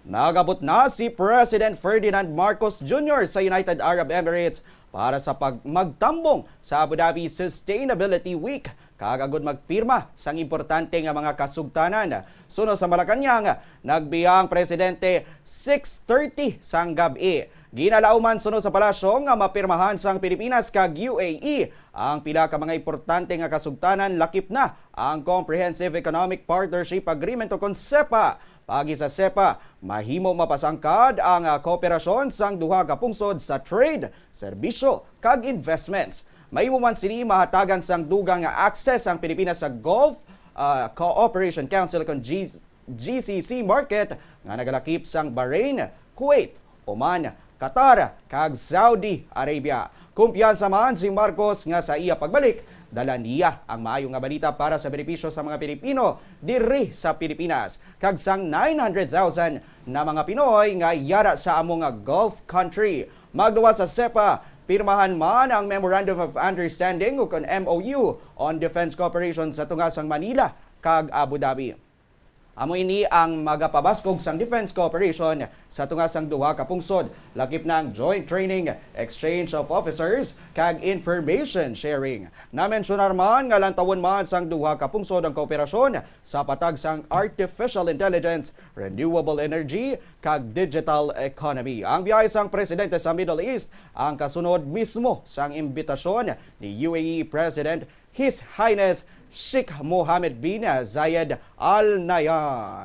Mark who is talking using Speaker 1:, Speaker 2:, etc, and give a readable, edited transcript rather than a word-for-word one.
Speaker 1: Nagabot na si President Ferdinand Marcos Jr. sa United Arab Emirates para sa magtambong sa Abu Dhabi Sustainability Week. Kagagod magpirma sang importante nga mga kasugtanan. Suno sa Malacanang, nagbiyang presidente 6:30 sang gabi. Ginalauman suno sa palasyo nga mapirmahan sang Pilipinas kag UAE ang pila ka mga importante nga kasugtanan, lakip na ang Comprehensive Economic Partnership Agreement o CEPA. Pagi sa CEPA, mahimo mapasangkad ang kooperasyon sang duha ka pungsod sa trade, serbisyo kag investments. Mahimo man sini mahatagan sang dugang nga access ang Pilipinas sa Gulf Cooperation Council kon GCC market nga nagalakip sang Bahrain, Kuwait, Oman, Qatar kag Saudi Arabia. Kumpiyansa man si Marcos nga sa iya pagbalik, dala niya ang maayo nga balita para sa benepisyo sa mga Pilipino diri sa Pilipinas. Kag sang 900,000 na mga Pinoy nga yara sa among Gulf country. Magduwa sa CEPA, pirmahan man ang Memorandum of Understanding o MOU on Defense Cooperation sa tungasang Manila kag Abu Dhabi. Amo ini ang magapabaskog sang defense cooperation sa tungasang duha ka pungsod, lakip ng joint training, exchange of officers kag information sharing. Namensyunar man nga lantawon man sang duha ka pungsod ang kooperasyon sa patag sang artificial intelligence, renewable energy kag digital economy. Ang biyahe sang presidente sa Middle East ang kasunod mismo sang imbitasyon ni UAE President His Highness Sheikh Mohammed bin Zayed Al Nahyan.